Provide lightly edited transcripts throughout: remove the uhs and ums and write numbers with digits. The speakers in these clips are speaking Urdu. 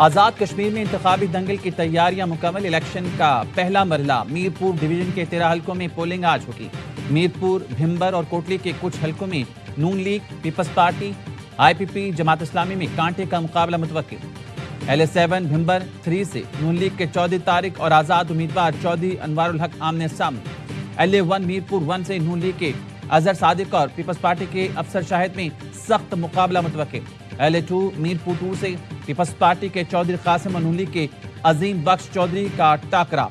آزاد کشمیر میں انتخابی دنگل کی تیاریاں مکمل۔ الیکشن کا پہلا مرحلہ میرپور ڈویژن کے 13 حلقوں میں پولنگ آج ہوگی۔ میرپور، بھمبر اور کوٹلی کے کچھ حلقوں میں نون لیگ، پیپلز پارٹی، آئی پی پی، جماعت اسلامی میں کانٹے کا مقابلہ متوقع۔ LA7 بھمبر 3 سے نون لیگ کے چودھری طارق اور آزاد امیدوار چودھری انوار الحق آمنے سامنے۔ LA1 میرپور 1 سے نون لیگ کے اظہر صادق اور پیپلز پارٹی کے افسر شاہد میں سخت مقابلہ متوقع۔ LA2 میرپور 2 سے پیپلز پارٹی کے چودھری قاسم اور نون لیگ کے عظیم بخش چودھری کا ٹاکرا۔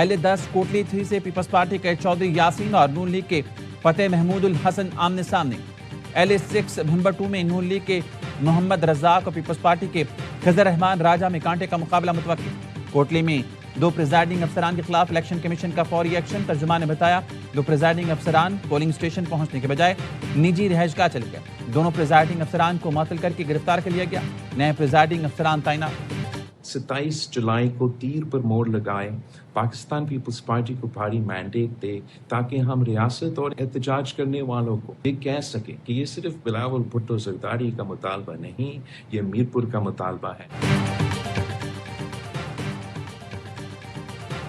LA10 کوٹلی 3 سے پیپلز پارٹی کے چودھری یاسین اور نون لیگ کے فتح محمود الحسن آمنے سامنے۔ LA6 بھمبر 2 میں نون لیگ کے محمد رزاق اور پیپلز پارٹی کے خضر رحمان راجہ میں کانٹے کا مقابلہ متوقع۔ کوٹلی میں 2 پریزائڈنگ افسران کے خلاف الیکشن کمیشن کا فوری ایکشن۔ ترجمان نے بتایا 2 پریزائڈنگ افسران پولنگ اسٹیشن پہنچنے کے بجائے نجی رہائش گاہ چلے گئے۔ دونوں پریزائڈنگ افسران کو معطل کر کے گرفتار کر لیا گیا۔ نئے پریزائڈنگ افسران تعینات۔ 27 جولائی کو تیر پر موڑ لگائے، پاکستان پیپلز پارٹی کو بھاری مینڈیٹ دے تاکہ ہم ریاست اور احتجاج کرنے والوں کو یہ کہہ سکیں کہ یہ صرف بلاول بھٹو زرداری کا مطالبہ نہیں، یہ میرپور کا مطالبہ ہے۔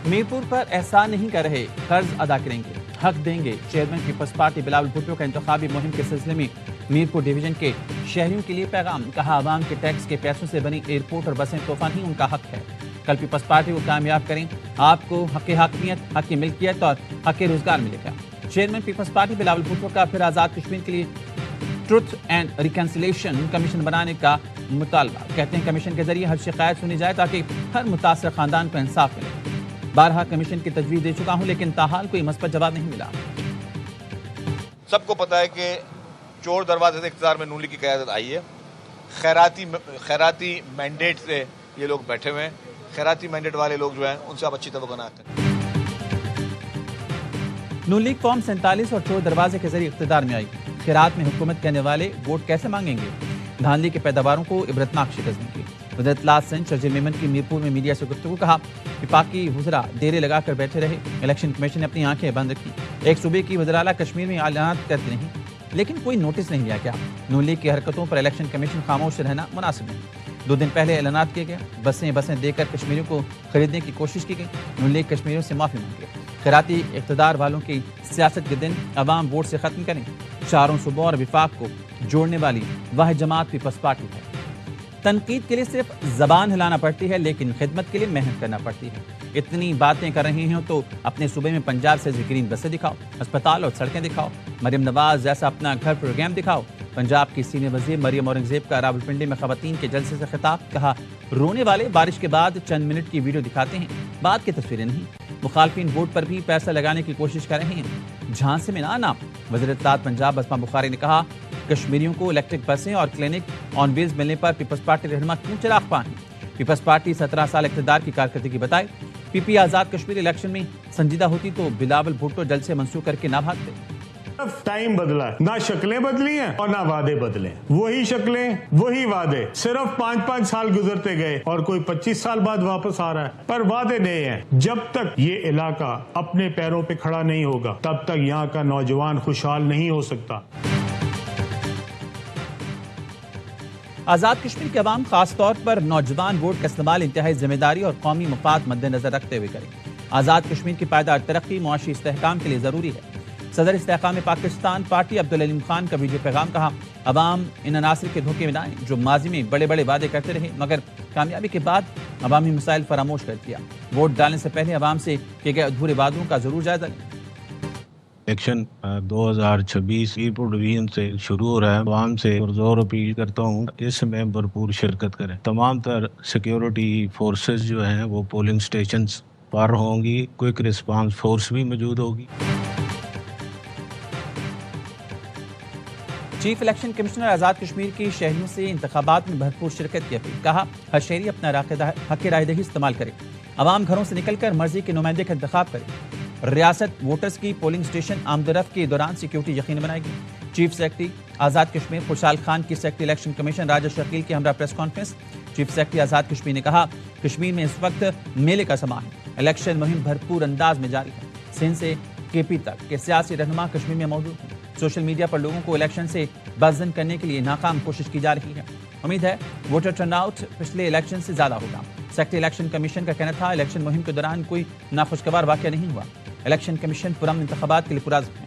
میرپور پر احسان نہیں کر رہے، قرض ادا کریں گے، حق دیں گے۔ Chairman Peoples Party Bilawal Bhutto کا انتخابی مہم کے سلسلے میں میرپور ڈویژن کے شہریوں کے لیے پیغام۔ کہا عوام کے ٹیکس کے پیسوں سے بنی ایئرپورٹ اور بسیں تحفہ نہیں، ان کا حق ہے۔ کل پیپلز پارٹی کو کامیاب کریں، آپ کو حق حاکمیت، حق ملکیت اور حق روزگار ملے گا۔ Chairman Peoples Party Bilawal Bhutto کا پھر آزاد کشمیر کے لیے ٹروتھ اینڈ ریکنسیلیشن کمیشن بنانے کا مطالبہ۔ کہتے ہیں کمیشن کے ذریعے ہر شکایت سنی جائے تاکہ ہر متاثرہ خاندان کو انصاف ملے۔ بارہا کمیشن کی تجویز دے چکا ہوں لیکن تاحال کوئی مثبت جواب نہیں ملا۔ سب کو پتا ہے کہ چور دروازے سے اقتدار میں نون لیگ کی قیادت آئی ہے۔ خیراتی مینڈیٹ سے یہ لوگ بیٹھے ہوئے ہیں۔ خیراتی مینڈیٹ والے لوگ جو ہیں ان سے آپ اچھی توقع نہ کریں۔ نون لیگ فارم 47 اور چور دروازے کے ذریعے اقتدار میں آئی۔ خیرات میں حکومت کرنے والے ووٹ کیسے مانگیں گے؟ دھاندلی کے پیداواروں کو عبرتناک شکست دیں گے۔ وزیر اطلاعات سندھ شرجیل میمن کی میرپور میں میڈیا سے گفتگو۔ کہا وفاقی وزراء ڈیرے لگا کر بیٹھے رہے، الیکشن کمیشن نے اپنی آنکھیں بند رکھی۔ ایک صوبے کی وزیر اعلیٰ کشمیر میں اعلانات کرتے نہیں لیکن کوئی نوٹس نہیں لیا گیا۔ نون لیگ کی حرکتوں پر الیکشن کمیشن خاموش رہنا مناسب نہیں۔ 2 دن پہلے اعلانات کیے گئے، بسیں دے کر کشمیریوں کو خریدنے کی کوشش کی گئی۔ نون لیگ کشمیریوں سے معافی مانگے۔ خیراتی اقتدار والوں کی سیاست کے دن عوام ووٹ سے ختم کریں۔ چاروں صوبوں اور وفاق کو جوڑنے والی واحد جماعت پیپلز پارٹی ہے۔ تنقید کے لیے صرف زبان ہلانا پڑتی ہے لیکن خدمت کے لیے محنت کرنا پڑتی ہے۔ اتنی باتیں کر رہے ہیں تو اپنے صوبے میں پنجاب سے ذکرین بسیں دکھاؤ، اسپتال اور سڑکیں دکھاؤ، مریم نواز جیسا اپنا گھر پروگرام دکھاؤ۔ پنجاب کی سینئر وزیر مریم اورنگزیب کا راولپنڈی میں خواتین کے جلسے سے خطاب۔ کہا رونے والے بارش کے بعد چند منٹ کی ویڈیو دکھاتے ہیں، بعد کی تصویریں نہیں۔ مخالفین ووٹ پر بھی پیسہ لگانے کی کوشش کر رہے ہیں، جھانسے میں نہ آنا۔ وزیر اطلاعات پنجاب بسمہ بخاری نے کہا کشمیریوں کو الیکٹرک بسیں اور کلینک آن ویلز ملنے پر پیپلز پارٹی رہنما کیوں چراغ پاں ہیں؟ پیپلز پارٹی 17 سال اقتدار کی کارکردگی بتائے۔ پی پی آزاد کشمیر الیکشن میں سنجیدہ ہوتی تو بلاول بھٹو جلسے منسوخ کر کے نہ بھاگتے۔ ٹائم بدلا ہے، نہ شکلیں بدلی ہیں اور نہ وعدے بدلے، وہی شکلیں وہی وعدے، صرف 5 سال گزرتے گئے اور کوئی 25 سال بعد واپس آ رہا ہے، پر وعدے نئے ہیں۔ جب تک یہ علاقہ اپنے پیروں پہ کھڑا نہیں ہوگا تب تک یہاں کا نوجوان خوشحال نہیں ہو سکتا۔ آزاد کشمیر کے عوام خاص طور پر نوجوان ووٹ کا استعمال انتہائی ذمہ داری اور قومی مفاد مد نظر رکھتے ہوئے کریں۔ آزاد کشمیر کی پائیدار ترقی معاشی استحکام کے لیے ضروری ہے۔ صدر استحکام پاکستان پارٹی عبدالعلیم خان کا ویڈیو پیغام۔ کہا عوام ان عناصر کے دھوکے میں نہ آئیں جو ماضی میں بڑے وعدے کرتے رہے مگر کامیابی کے بعد عوامی مسائل فراموش کر دیا۔ ووٹ ڈالنے سے پہلے عوام سے کیے گئے ادھورے وعدوں کا ضرور جائزہ لیں۔ الیکشن 2026 میرپور ڈویژن سے شروع ہو رہا ہے۔ عوام سے زور اپیل کرتا ہوں اس میں بھرپور شرکت کریں۔ تمام تر سیکیورٹی فورسز جو ہیں وہ پولنگ سٹیشنز پر ہوں گی، کوئک رسپانس فورس بھی موجود ہوگی۔ Chief election commissioner Azad Kashmir کی شہریوں سے انتخابات میں بھرپور شرکت کی اپیل۔ کہا ہر شہری اپنا حق رائے دہی استعمال کرے، عوام گھروں سے نکل کر مرضی کے نمائندے کا انتخاب کرے۔ ریاست ووٹرز کی پولنگ سٹیشن آمد و رفت کے دوران سیکیورٹی یقینی بنائے گی۔ چیف سیکرٹری آزاد کشمیر خوشحال خان کی سیکرٹری الیکشن کمیشن راجہ شکیل کے ہمراہ press conference. Chief secretary Azad Kashmir نے کہا کشمیر میں اس وقت میلے کا سماں ہے، الیکشن مہم بھرپور انداز میں جاری ہے۔ سندھ سے کے پی تک کے سیاسی رہنما کشمیر میں موجود ہیں۔ سوشل میڈیا پر لوگوں کو الیکشن سے بازن کرنے کے لیے ناکام کوشش کی جا رہی ہے. امید ہے ووٹر ٹرن آؤٹ پچھلے الیکشن سے زیادہ ہوگا. سیکٹری الیکشن کمیشن کا کہنا تھا الیکشن مہم کے دوران کوئی ناخوشگوار واقعہ نہیں ہوا. الیکشن کمیشن پرامن انتخابات کے لیے پرعزم ہے.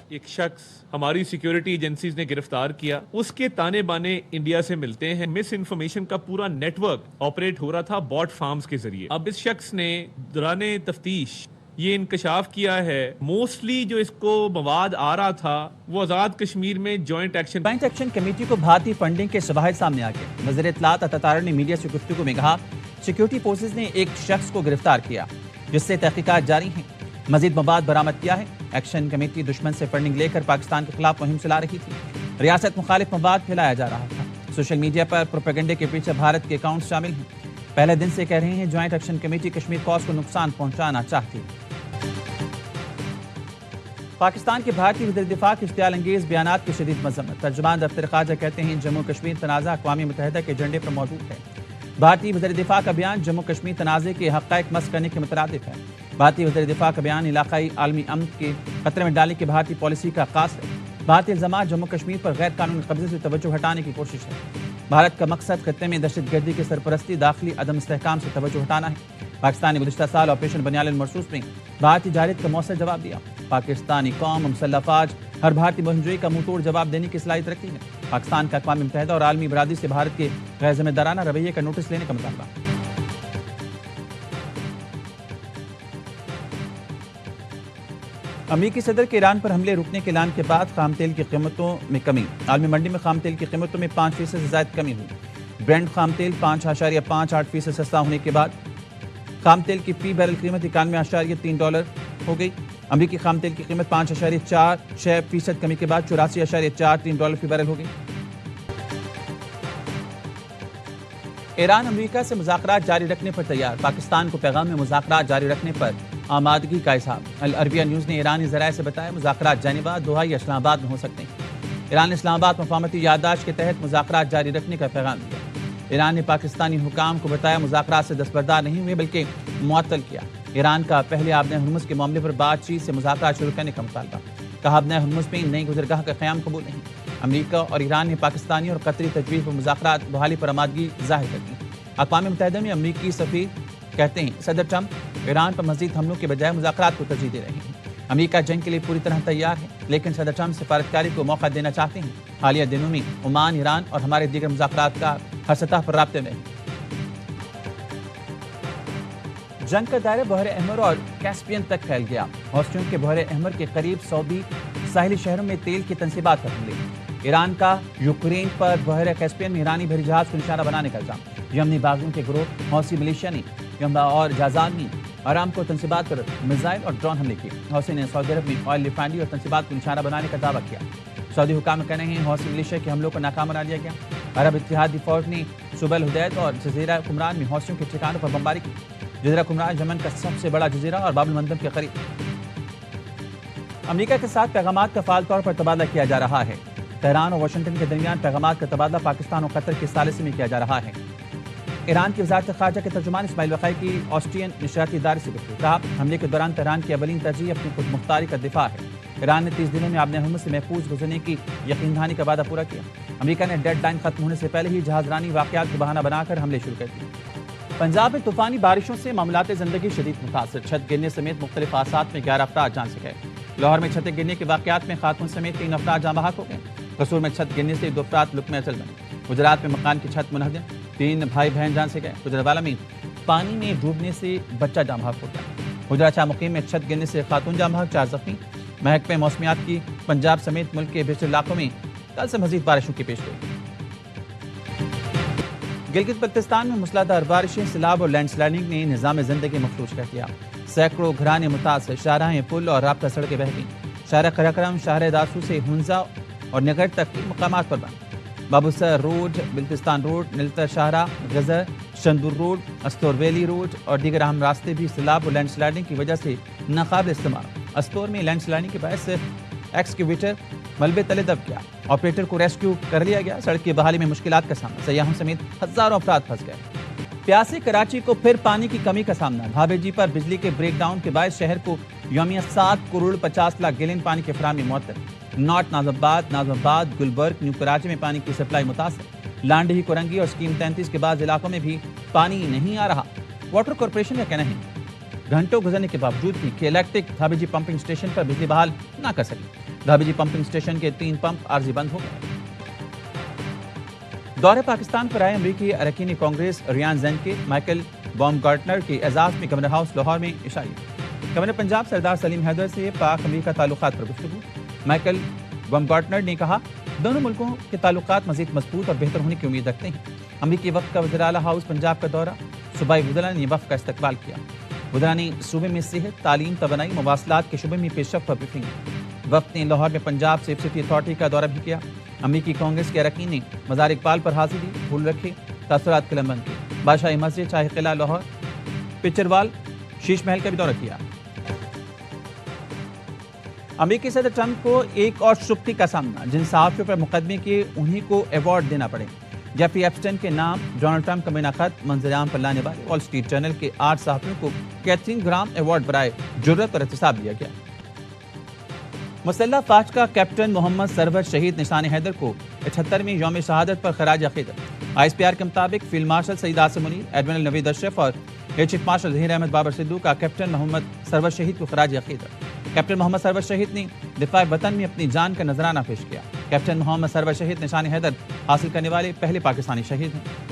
ایک شخص ہماری سیکیورٹی ایجنسیز نے گرفتار کیا، اس کے تانے بانے انڈیا سے ملتے ہیں. مس انفارمیشن کا پورا نیٹ ورک آپریٹ ہو رہا تھا باٹ فارمز کے ذریعے. اب اس شخص نے دوران تفتیش یہ انکشاف کیا ہے موسٹلی جو اس کو مواد آ رہا تھا وہ آزاد کشمیر میں جوائنٹ ایکشن کمیٹی کو بھارتی فنڈنگ کے شواہد سامنے آ گئے. وزیر اطلاعات عطا طاہر نے میڈیا سے گفتگو میں کہا سیکیورٹی فورسز نے ایک شخص کو گرفتار کیا جس سے تحقیقات جاری ہیں. مزید مواد برآمد کیا ہے. ایکشن کمیٹی دشمن سے فنڈنگ لے کر پاکستان کے خلاف مہم چلا رہی تھی. ریاست مخالف مواد پھیلایا جا رہا تھا. سوشل میڈیا پر پروپیگنڈے کے پیچھے بھارت کے اکاؤنٹ شامل ہیں. پہلے دن سے کہہ رہے ہیں جوائنٹ ایکشن کمیٹی کشمیر کوس کو نقصان پہنچانا چاہتی ہے. پاکستان کے بھارتی وزیر دفاع کے اشتعال انگیز بیانات کی شدید مذمت. ترجمان دفتر خارجہ کہتے ہیں جموں کشمیر تنازع اقوام متحدہ کے ایجنڈے پر موجود ہے. بھارتی وزیر دفاع کا بیان جموں کشمیر تنازع کے حقائق مسخ کرنے کے مترادف ہے. بھارتی وزیر دفاع کا بیان علاقائی عالمی امن کے خطرے میں ڈالنے کی بھارتی پالیسی کا عکاس ہے. بھارتی الزامات جموں کشمیر پر غیر قانونی قبضے سے توجہ ہٹانے کی کوشش ہے. بھارت کا مقصد خطے میں دہشت گردی کی سرپرستی داخلی عدم استحکام سے توجہ ہٹانا ہے. پاکستان نے گزشتہ سال آپریشن بنیال مرصوص میں بھارتی جارحیت کا مؤثر جواب دیا. پاکستانی قوم مسلح افواج ہر بھارتی مہم جوئی کا منہ توڑ جواب دینے کی صلاحیت رکھتی ہے. پاکستان کا اقوام متحدہ اور عالمی برادری سے بھارت کے غیر ذمہ دارانہ رویے کا نوٹس لینے کا مطالبہ. امریکی صدر کے ایران پر حملے روکنے کے اعلان کے بعد خام تیل کی قیمتوں میں کمی. عالمی منڈی میں خام تیل کی قیمتوں میں 5% سے زائد کمی ہوئی. برینڈ خام تیل 5.58% سستا ہونے کے بعد خام تیل کی فی بیرل قیمت $91.3 ہو گئی. امریکی خام تیل کی قیمت 5.46% کمی کے بعد $84.43 فی بیرل ہو گئی. ایران امریکہ سے مذاکرات جاری رکھنے پر تیار. پاکستان کو پیغام میں مذاکرات جاری رکھنے پر آمادگی کا اظہار. العربیہ نیوز نے ایرانی ذرائع سے بتایا مذاکرات جنیوا، دوحہ یا اسلام آباد میں ہو سکتے ہیں. ایران نے اسلام آباد مفاہمتی یادداشت کے تحت مذاکرات جاری رکھنے کا پیغام دیا. ایران نے پاکستانی حکام کو بتایا مذاکرات سے دستبردار نہیں ہوئے بلکہ معطل کیا. ایران کا پہلے آبنۂ ہرمز کے معاملے پر بات چیت سے مذاکرات شروع کرنے کا مطالبہ. کہا آبنۂ ہرمز میں نئی گزرگاہ کا قیام قبول نہیں. امریکہ اور ایران نے پاکستانی اور قطری تجویز پر مذاکرات بحالی پر آمادگی ظاہر کر دی. اقوام متحدہ میں امریکی سفیر کہتے ہیں صدر ٹرمپ ایران پر مزید حملوں کے بجائے مذاکرات کو ترجیح دے رہے ہیں. امریکہ جنگ کے لیے پوری طرح تیار ہے لیکن صدر ٹرمپ سفارتکاری کو موقع دینا چاہتے ہیں. حالیہ دنوں میں عمان، ایران اور ہمارے دیگر مذاکرات کا ہر سطح پر رابطے میں ہیں. جنگ کا دائرہ بحر احمر اور کیسپین تک پھیل گیا. حوثیوں کے بحر احمر کے قریب سعودی ساحلی شہروں میں تیل کی تنصیبات پر حملے. ایران کا یوکرین پر بحر کیسپین میں ایرانی بحری جہاز کو نشانہ بنانے کا الزام. یمنی باغیوں کے گروہ حوثی ملیشیا نے یمبا اور جازان میں آرام کو تنصیبات پر میزائل اور ڈرون حملے کیے. حوثی نے سعودی عرب میں آئل ریفائنری اور تنصیبات کو نشانہ بنانے کا دعویٰ کیا. سعودی حکام کہہ رہے ہیں حوثی ملیشیا کے حملوں کو ناکام بنا دیا گیا. عرب اتحادی فوج نے صوبہ الحدید اور جزیرہ قمران میں حوثیوں کے ٹھکانوں پر بمباری کی. جزیرہ قمران یمن کا سب سے بڑا جزیرہ اور باب المندب کے قریب. امریکہ کے ساتھ پیغامات کا فعال طور پر تبادلہ کیا جا رہا ہے. تہران اور واشنگٹن کے درمیان پیغامات کا تبادلہ پاکستان اور قطر کے ثالثی میں کیا جا رہا ہے. ایران کی وزارت خارجہ کے ترجمان اسماعیل وقائی کی آسٹرین نشریاتی ادارے سے گفتگو. کہا حملے کے دوران تہران کی اولین ترجیح اپنی خود مختاری کا دفاع ہے. ایران نے 30 دنوں میں آبنۂ ہرمز سے محفوظ گزرنے کی یقین دہانی کا وعدہ پورا کیا. امریکہ نے ڈیڈ لائن ختم ہونے سے پہلے ہی جہاز رانی واقعات کو بہانہ بنا کر حملے شروع کر دیے. پنجاب میں طوفانی بارشوں سے معاملات زندگی شدید متاثر. چھت گرنے سمیت مختلف حادثات میں 11 افراد جان سے گئے. لاہور میں چھتیں گرنے کے واقعات میں خاتون سمیت 3 افراد جاں بحق ہو گئے. قصور میں چھت گرنے سے 2 افراد لقمہ اجل بنے. گجرات میں مکان کی چھت منہدم، 3 بھائی بہن جان سے گئے. گجرانوالہ میں پانی میں ڈوبنے سے بچہ جاں بحق ہو گیا. گجرات شاہ مقیم میں چھت گرنے سے خاتون جاں بحق، 4 زخمی. محکمہ موسمیات کی پنجاب سمیت ملک کے بیشتر علاقوں میں کل سے مزید بارشوں کی پیشگوئی. گلگت بلتستان میں موسلادھار بارشیں، سیلاب اور لینڈ سلائڈنگ نے نظام زندگی مفلوج کر دیا. سینکڑوں گھرانے متاثر، شاہراہیں، پل اور رابطہ سڑکیں بہہ گئیں. شاہراہ قراقرم، شاہراہ داسو سے ہنزا اور نگر تک کے مقامات پر بند. بابوسر روڈ، بلتستان روڈ، نلتر شاہراہ، Ghizer, Shandur road, Astore valley road اور دیگر اہم راستے بھی سیلاب اور لینڈ سلائڈنگ کی وجہ سے ناقابل استعمال. استور میں لینڈ سلائڈنگ کے باعث ایکسکیویٹر ملبے تلے دب گیا. آپریٹر کو ریسکیو کر لیا گیا. سڑک کی بحالی میں مشکلات کا سامنا، سیاحوں سمیت ہزاروں افراد پھنس گئے. پیاسے کراچی کو پھر پانی کی کمی کا سامنا. بھابے جی پر بجلی کے بریک ڈاؤن کے باعث شہر کو یومیہ 7 کروڑ 50 لاکھ گیلن پانی کی فراہمی معطل. نارتھ ناظم آباد گلبرگ نیو کراچی میں پانی کی سپلائی متاثر. لانڈھی کورنگی اور اسکیم 33 کے بعض علاقوں میں بھی پانی نہیں آ رہا. واٹر کارپوریشن کا کہنا ہے گھنٹوں گزرنے کے باوجود بھی کہ الیکٹرک دھابی جی پمپنگ اسٹیشن پر بجلی بحال نہ کر سکی. دھابی جی پمپنگ اسٹیشن کے 3 پمپ عارضی بند ہو گئے. دورے پاکستان پر آئے امریکی اراکین کانگریس ریان زینکے مائیکل بامگارٹنر کے اعزاز میں گورنر ہاؤس لاہور میں عشائیہ. گورنر پنجاب سردار سلیم حیدر سے پاک امریکہ تعلقات پر گفتگو. مائیکل بامگارٹنر نے کہا دونوں ملکوں کے تعلقات مزید مضبوط اور بہتر ہونے کی امید رکھتے ہیں. امریکی وفد کا وزیر اعلیٰ ہاؤس پنجاب کا دورہ. صوبائی وزراء نے وفد کا استقبال کیا. وزراء نے صوبے میں صحت تعلیم توانائی مواصلات کے شعبے میں پیش رفت پر بریفنگ کی. وفد نے لاہور میں پنجاب سیف سٹی اتھارٹی کا دورہ بھی کیا. امریکی کانگریس کے اراکین نے مزار اقبال پر حاضری دی. پھول رکھے تاثرات قلم بند کی. بادشاہی مسجد شاہی قلعہ لاہور پچروال شیش محل کا بھی دورہ کیا. امریکی صدر ٹرمپ کو ایک اور سختی کا سامنا. جن صحافیوں پر مقدمے کیے انہی کو ایوارڈ دینا پڑے. جیفری ایپسٹین کے نام ڈونلڈ ٹرمپ کا مینہ خط منظر عام پر لانے والے وال اسٹریٹ جرنل کے 8 صحافیوں کو کیتھرین گرام ایوارڈ برائے جرأت اور احتساب دیا گیا. مسلح افواج کا کیپٹن محمد سرور شہید نشان حیدر کو 78ویں یوم شہادت پر خراج عقیدت. ISPR کے مطابق field marshal Syed Asim Munir, admiral Naveed Ashraf اور air chief marshal Zaheer Ahmed Babar Sidhu کا کیپٹن محمد سرور شہید کو خراج عقیدت. کیپٹن محمد سرور شہید نے دفاع وطن میں اپنی جان کا نذرانہ پیش کیا. کیپٹن محمد سرور شہید نشان حیدر حاصل کرنے والے پہلے پاکستانی شہید ہیں.